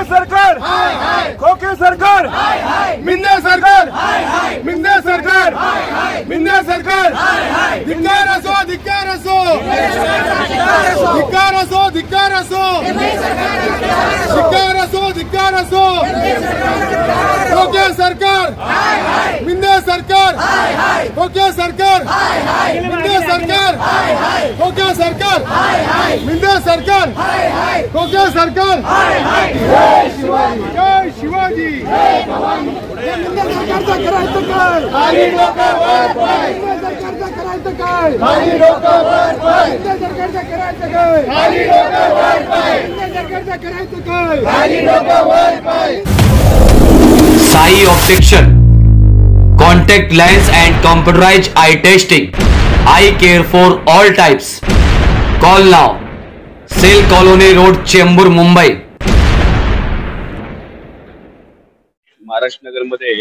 सरकार, खोके सरकार, मिंदे सरकार, मिंदे सरकार, मिंदे सरकार, धिक्कार असो, धिक्कार असो, धिक्कार असो, धिक्कार असो, धिक्कार असो, धिक्कार असो, खोके सरकार, मिंदे सरकार, खोके सरकार, मिंदे सरकार, खोके सरकार, मिंदे सरकार, खोके सरकार, जय शिवाजी, जय शिवाजी, जय भवानी। सरकारचं करायचं काय? खाली डोकं वर पाय, सरकारचं करायचं काय? खाली डोकं वर पाय, सरकारचं करायचं काय? खाली डोकं वर पाय, सरकारचं करायचं काय? खाली डोकं वर पाय। Sai Optician, contact lens and computerized eye testing. Eye care for all types. Call now. Sale Colony Road, Chembur, Mumbai. Maharashtra नगरमध्ये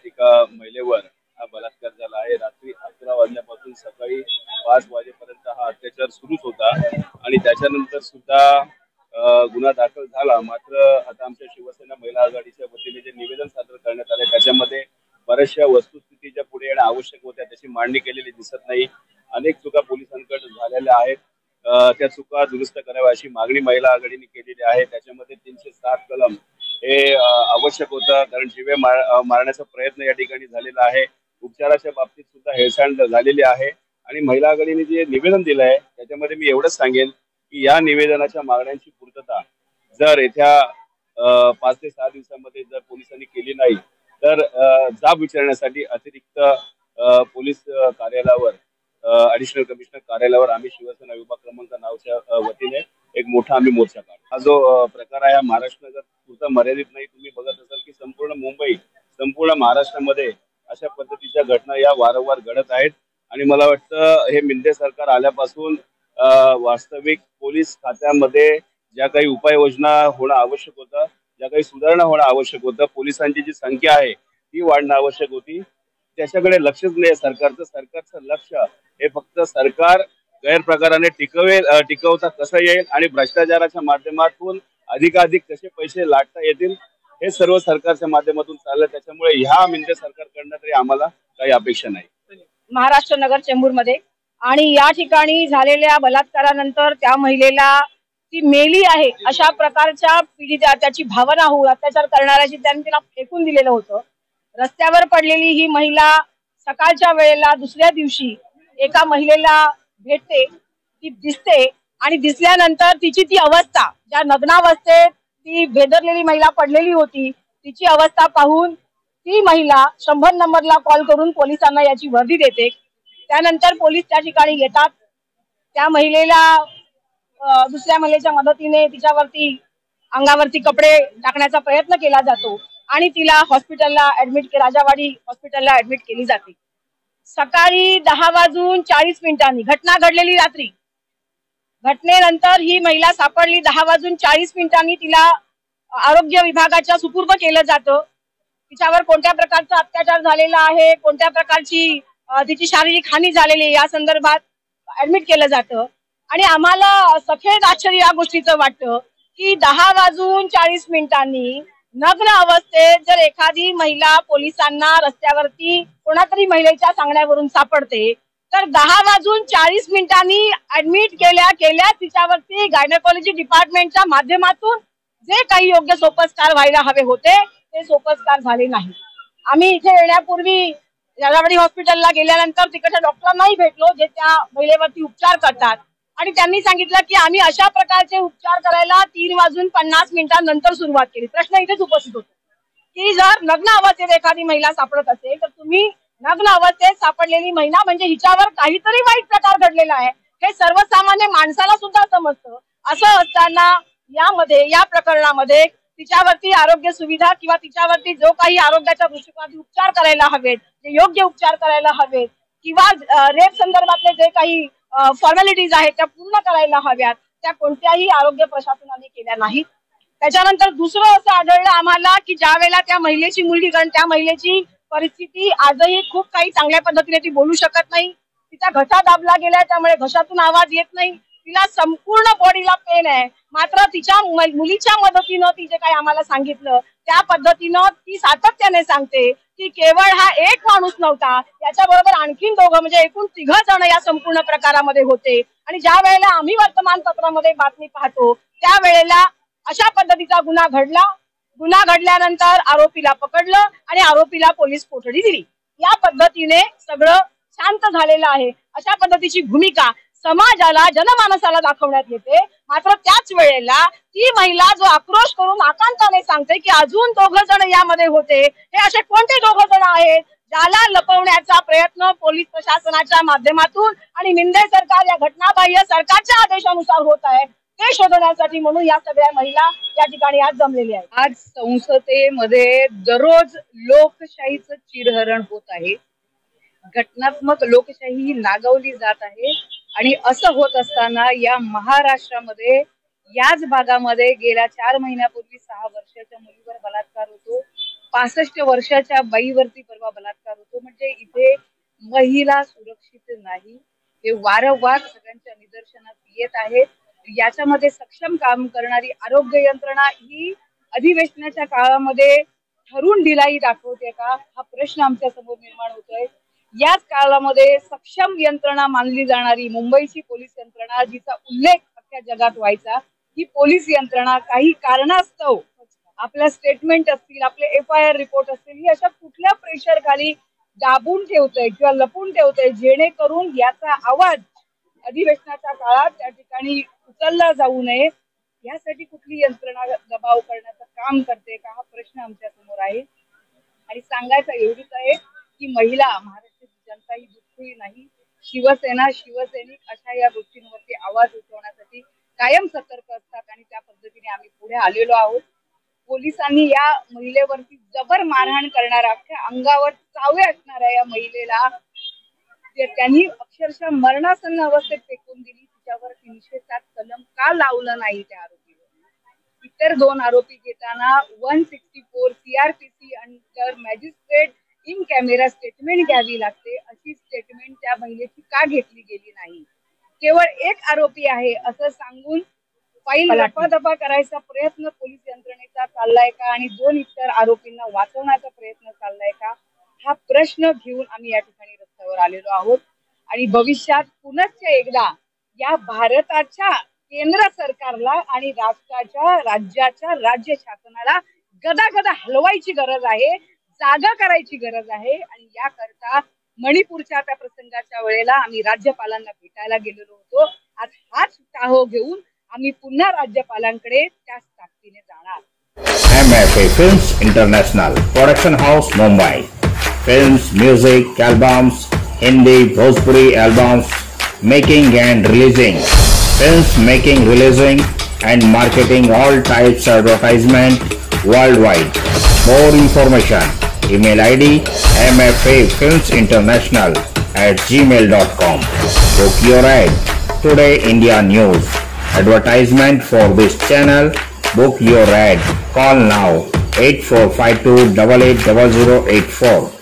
एका महिलेवर हा बलात्कार झाला आहे। रात्री 11 वाजल्यापासून सकाळी 5 वाजेपर्यंत हा अत्याचार सुरूच होता आणि त्याच्यानंतर सुद्धा गुन्हा दाखल झाला। मात्र आता आमच्या शिवसेना महिला आघाडीच्या वतीने जे निवेदन सादर करण्यात आले त्याच्यामध्ये बऱ्याचशा वस्तुस्थिती ज्या पुढे येणं आवश्यक होत्या त्याची मांडणी केलेली दिसत नाही। अनेक चुका पोलिसांकडे झालेल्या आहेत, त्या चुका दुरुस्त कराव्या अशी मागणी महिला आघाडीने केलेली आहे। त्याच्यामध्ये 307 कलम हे आवश्यक होतं, कारण जीवे मारण्याचा प्रयत्न या ठिकाणी झालेला आहे। उपचाराच्या बाबतीत सुद्धा हेळसांड झालेली आहे आणि महिला आघाडीने जे निवेदन दिलं आहे त्याच्यामध्ये मी एवढंच सांगेन की या निवेदनाच्या मागण्यांची पूर्तता जर येत्या 5 ते 6 दिवसांमध्ये जर पोलिसांनी केली नाही तर जाब विचारण्यासाठी अतिरिक्त पोलीस कार्यालयावर ऍडिशनल कमिशनर कार्यालयावर आम्ही शिवसेना विभाग क्रमांक 9च्या वतीने एक मोठा आम्ही मोर्चा काढू। हा जो प्रकार आहे महाराष्ट्र नगर पुरता मर्यादित नाही। तुम्ही बघत असाल की संपूर्ण मुंबई, संपूर्ण महाराष्ट्रामध्ये अशा पद्धतीच्या घटना या वारंवार घडत आहेत आणि मला वाटतं हे मिंदे सरकार आल्यापासून वास्तविक पोलीस खात्यामध्ये ज्या काही उपाययोजना होणं आवश्यक होतं, ज्या काही सुधारणा होणं आवश्यक होतं, पोलिसांची जी संख्या आहे ती वाढणं आवश्यक होती, त्याच्याकडे लक्षच नाही सरकारचं। सरकारचं लक्ष हे फक्त सरकार गैरप्रकाराने टिकवता कसं येईल आणि भ्रष्टाचाराच्या माध्यमातून अधिकाधिक कसे पैसे लाटता येतील हे सर्व सरकारच्या माध्यमातून चाललं। त्याच्यामुळे ह्या मिंदे सरकारकडनं तरी आम्हाला काही अपेक्षा नाही। महाराष्ट्र नगर चेंबूरमध्ये आणि या ठिकाणी झालेल्या बलात्कारानंतर त्या महिलेला ती मेली आहे अशा प्रकारच्या पीडिता त्याची भावना होऊन अत्याचार करणाऱ्याची त्यांनी तिला फेकून दिलेलं होतं। रस्त्यावर पडलेली ही महिला सकाळच्या वेळेला दुसऱ्या दिवशी एका महिलेला भेटते, ती दिसते आणि दिसल्यानंतर तिची ती अवस्था, ज्या नग्नावस्थेत ती भेदरलेली महिला पडलेली होती, तिची अवस्था पाहून ती महिला 100 नंबरला कॉल करून पोलिसांना याची वर्दी देते। त्यानंतर पोलीस त्या ठिकाणी येतात, त्या महिलेला दुसऱ्या महिलेच्या मदतीने तिच्यावरती अंगावरती कपडे टाकण्याचा प्रयत्न केला जातो आणि तिला हॉस्पिटलला राजावाडी हॉस्पिटलला ऍडमिट केली जाते। सकाळी 10:40 घटना घडलेली रात्री, घटनेनंतर ही महिला सापडली 10:40 तिला आरोग्य विभागाच्या सुपूर्द केलं जातं। तिच्यावर कोणत्या प्रकारचा अत्याचार झालेला आहे, कोणत्या प्रकारची तिची शारीरिक हानी झालेली या संदर्भात ऍडमिट केलं जातं आणि आम्हाला सखेद आश्चर्य या गोष्टीचं वाटतं की 10:40 नग्न अवस्थेत जर एखादी महिला पोलिसांना रस्त्यावरती कोणातरी महिलेच्या सांगण्यावरून सापडते तर 10:40 ऍडमिट केल्या तिच्यावरती गायनेकॉलॉजी डिपार्टमेंटच्या माध्यमातून जे काही योग्य सोपस्कार व्हायला हवे होते ते सोपस्कार झाले नाही। आम्ही इथे येण्यापूर्वी राजावाडी हॉस्पिटलला गेल्यानंतर तिकडच्या डॉक्टरांनाही भेटलो जे त्या महिलेवरती उपचार करतात आणि त्यांनी सांगितलं की आम्ही अशा प्रकारचे उपचार करायला 3:50 नंतर सुरुवात केली। प्रश्न इथेच उपस्थित होतो की जर नग्न अवस्थेत एखादी महिला सापडत असेल तर तुम्ही नग्न अवस्थेत सापडलेली महिला म्हणजे हिच्यावर काहीतरी वाईट प्रकार घडलेला आहे हे सर्वसामान्य माणसाला सुद्धा समजतं। असं असताना या प्रकरणामध्ये तिच्यावरती आरोग्य सुविधा किंवा तिच्यावरती जो काही आरोग्याच्या दृष्टिकोनातून उपचार करायला हवेत, जे योग्य उपचार करायला हवेत किंवा रेप संदर्भातले जे काही फॉर्मॅलिटीज आहेत त्या पूर्ण करायला हव्यात त्या कोणत्याही आरोग्य प्रशासनाने केल्या नाहीत। त्याच्यानंतर दुसरं असं आढळलं आम्हाला की ज्या वेळेला त्या महिलेची मुलगी, कारण त्या महिलेची परिस्थिती आजही खूप काही चांगल्या पद्धतीने ती बोलू शकत नाही, तिचा घसा दाबला गेलाय त्यामुळे घशातून आवाज येत नाही, तिला संपूर्ण बॉडीला पेन आहे, मात्र तिच्या मुलीच्या मदतीनं ती जे काही आम्हाला सांगितलं त्या पद्धतीनं ती सातत्याने सांगते की केवळ हा एक माणूस नव्हता, याच्याबरोबर आणखीन दोघं म्हणजे एकूण 3 जण या संपूर्ण प्रकारामध्ये होते. आणि ज्या वेळेला आम्ही वर्तमानपत्रामध्ये बातमी पाहतो त्यावेळेला अशा पद्धतीचा गुन्हा घडला. गुन्हा घडल्यानंतर आरोपीला पकडलं आणि आरोपीला पोलीस कोठडी दिली. या पद्धतीने सगळं शांत झालेलं आहे. अशा पद्धतीची भूमिका समाजाला जनमानसाला दाखवण्यात येते. मात्र त्याच वेळेला ती महिला जो आक्रोश करून आकांताने सांगते की अजून 2 जण यामध्ये होते, हे असे कोणते 2 जण आहेत ज्याला लपवण्याचा प्रयत्न पोलीस प्रशासनाच्या माध्यमातून आणि मिंदे सरकार या घटनाबाह्य सरकारच्या आदेशानुसार होत आहे ते शोधण्यासाठी म्हणून या सगळ्या महिला या ठिकाणी आज जमलेल्या आहेत. आज संसदेमध्ये दररोज लोकशाहीचं चिरहरण होत आहे, घटनात्मक लोकशाही ही नागवली जात आहे. आणि असं होत असताना या महाराष्ट्रामध्ये याच भागामध्ये गेल्या 4 महिन्यापूर्वी 6 वर्षाच्या मुलीवर बलात्कार होतो, 65 वर्षाच्या बाईवरती परवा बलात्कार होतो. म्हणजे इथे महिला सुरक्षित नाही, हे वारंवार सगळ्यांच्या निदर्शनास येत आहे. याच्यामध्ये सक्षम काम करणारी आरोग्य यंत्रणा ही अधिवेशनाच्या काळामध्ये ठरून दिलाई दाखवते का, हा प्रश्न आमच्या समोर निर्माण होतोय. याच काळामध्ये सक्षम यंत्रणा मानली जाणारी मुंबईची पोलीस यंत्रणा, जिचा उल्लेख अख्ख्या जगात व्हायचा, ही पोलीस यंत्रणा काही कारणास्तव आपल्या स्टेटमेंट असतील, आपले FIR रिपोर्ट असतील, ही अशा कुठल्या प्रेशर खाली दाबून ठेवतंय किंवा लपून ठेवतंय जेणेकरून याचा आवाज अधिवेशनाच्या काळात त्या ठिकाणी उचलला जाऊ नये. यासाठी कुठली यंत्रणा दबाव करण्याचं काम करते का, हा प्रश्न आमच्या समोर आहे. आणि सांगायचं एवढीच आहे की महिला, महाराष्ट्राची जनता ही दुःखी नाही. शिवसेना, शिवसैनिक अशा या गोष्टींवरती आवाज उठवण्यासाठी कायम सतर्क असतात आणि त्या पद्धतीने आम्ही पुढे आलेलो आहोत. पोलिसांनी या महिलेवरती जबर मारहाण करणाऱ्या, अख्ख्या अंगावर चावे असणाऱ्या या महिलेला त्यांनी अक्षरशः मरणासन्न अवस्थेत फेकून दिली. तिच्यावर 307 कलम का लावलं नाही त्या आरोपीवर? इतर 2 आरोपी घेताना 164 CRPC under magistrate in camera statement घ्यावी लागते. अशी स्टेटमेंट त्या महिलेची का घेतली गेली नाही? केवळ एक आरोपी आहे असं सांगून फाईल लपादपा करायचा प्रयत्न पोलीस यंत्रणेचा चाललाय का आणि 2 इतर आरोपींना वाचवण्याचा प्रयत्न चाललाय का, हा प्रश्न घेऊन आम्ही या ठिकाणी रस्त्यावर आलेलो आहोत. आणि भविष्यात पुनश्च एकदा या भारताच्या केंद्र सरकारला आणि राज्याच्या राज्य शासनाला गदागदा हलवायची गरज आहे, जागा करायची गरज आहे. आणि याकरता मणिपूरच्या त्या प्रसंगाच्या वेळेला आम्ही राज्यपालांना भेटायला गेलेलो होतो. आज हाच टाहो घेऊन आम्ही पुन्हा राज्यपालांकडे त्याच ताकदीने जाणार. MFA Films International Production House Mumbai. Films, music, albums, Hindi, Bhojpuri albums, making and releasing. Films making, releasing and marketing all types of advertisement worldwide. More information. Email ID mfafilmsinternational@gmail.com. Book your ad. Today India News. Advertisement for this channel. Book your ad. Call now 8452880084.